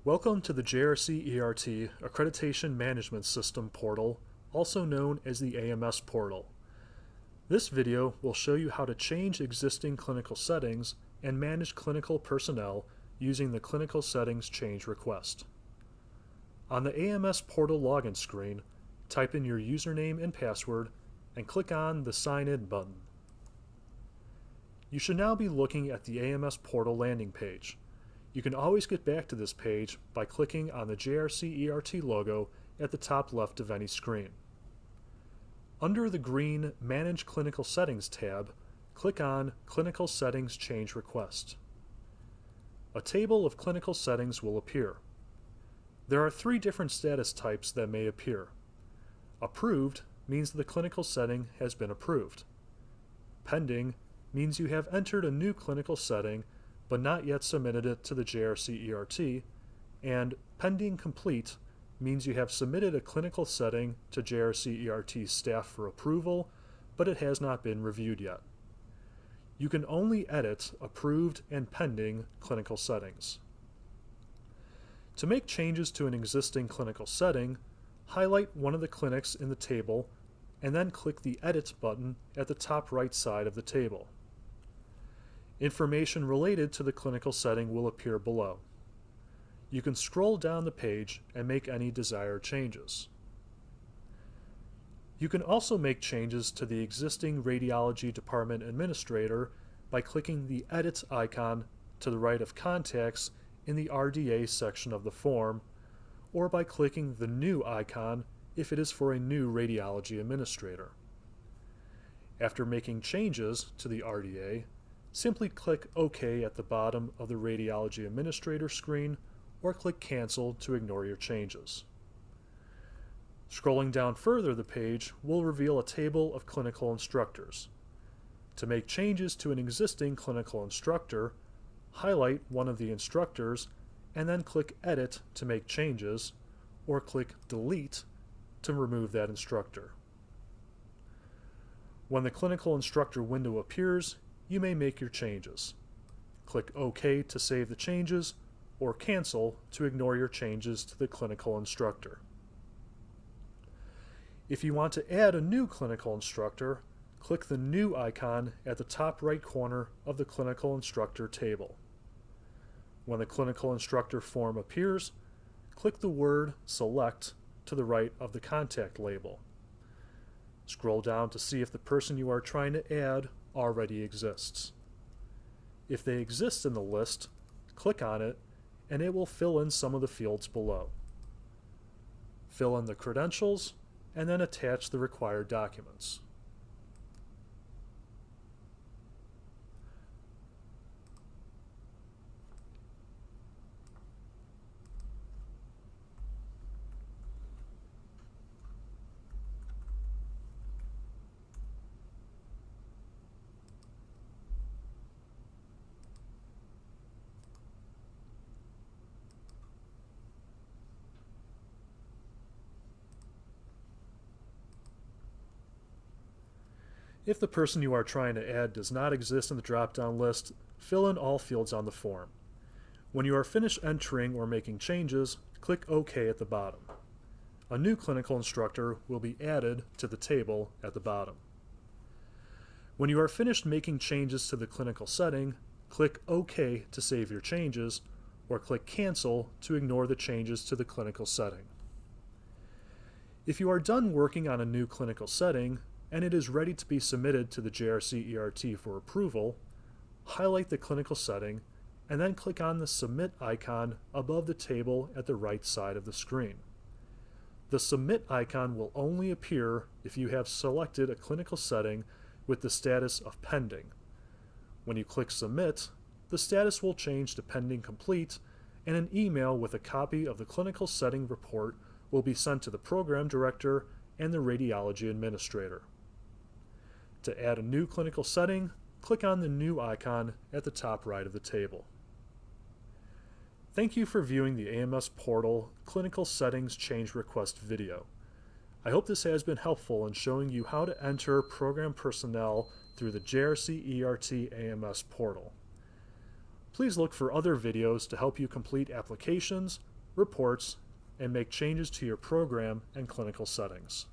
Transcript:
Welcome to the JRC ERT Accreditation Management System portal, also known as the AMS portal. This video will show you how to change existing clinical settings and manage clinical personnel using the Clinical Settings Change request. On the AMS portal login screen, type in your username and password and click on the Sign In button. You should now be looking at the AMS portal landing page. You can always get back to this page by clicking on the JRC ERT logo at the top left of any screen. Under the green Manage Clinical Settings tab, click on Clinical Settings Change Request. A table of clinical settings will appear. There are three different status types that may appear. Approved means the clinical setting has been approved. Pending means you have entered a new clinical setting but not yet submitted it to the JRC ERT, and pending complete means you have submitted a clinical setting to JRC ERT staff for approval, but it has not been reviewed yet. You can only edit approved and pending clinical settings. To make changes to an existing clinical setting, highlight one of the clinics in the table and then click the Edit button at the top right side of the table. Information related to the clinical setting will appear below. You can scroll down the page and make any desired changes. You can also make changes to the existing radiology department administrator by clicking the Edit icon to the right of Contacts in the RDA section of the form, or by clicking the New icon if it is for a new radiology administrator. After making changes to the RDA, simply click OK at the bottom of the Radiology Administrator screen or click Cancel to ignore your changes. Scrolling down further the page will reveal a table of clinical instructors. To make changes to an existing clinical instructor, highlight one of the instructors and then click Edit to make changes, or click Delete to remove that instructor. When the clinical instructor window appears, you may make your changes. Click OK to save the changes, or Cancel to ignore your changes to the clinical instructor. If you want to add a new clinical instructor, click the New icon at the top right corner of the clinical instructor table. When the clinical instructor form appears, click the word Select to the right of the contact label. Scroll down to see if the person you are trying to add already exists. If they exist in the list, click on it and it will fill in some of the fields below. Fill in the credentials and then attach the required documents. If the person you are trying to add does not exist in the drop-down list, fill in all fields on the form. When you are finished entering or making changes, click OK at the bottom. A new clinical instructor will be added to the table at the bottom. When you are finished making changes to the clinical setting, click OK to save your changes, or click Cancel to ignore the changes to the clinical setting. If you are done working on a new clinical setting, and it is ready to be submitted to the JRC ERT for approval, highlight the clinical setting and then click on the Submit icon above the table at the right side of the screen. The Submit icon will only appear if you have selected a clinical setting with the status of pending. When you click Submit, the status will change to Pending Complete, and an email with a copy of the clinical setting report will be sent to the program director and the radiology administrator. To add a new clinical setting, click on the New icon at the top right of the table. Thank you for viewing the AMS Portal Clinical Settings Change Request video. I hope this has been helpful in showing you how to enter program personnel through the JRC ERT AMS portal. Please look for other videos to help you complete applications reports, and make changes to your program and clinical settings.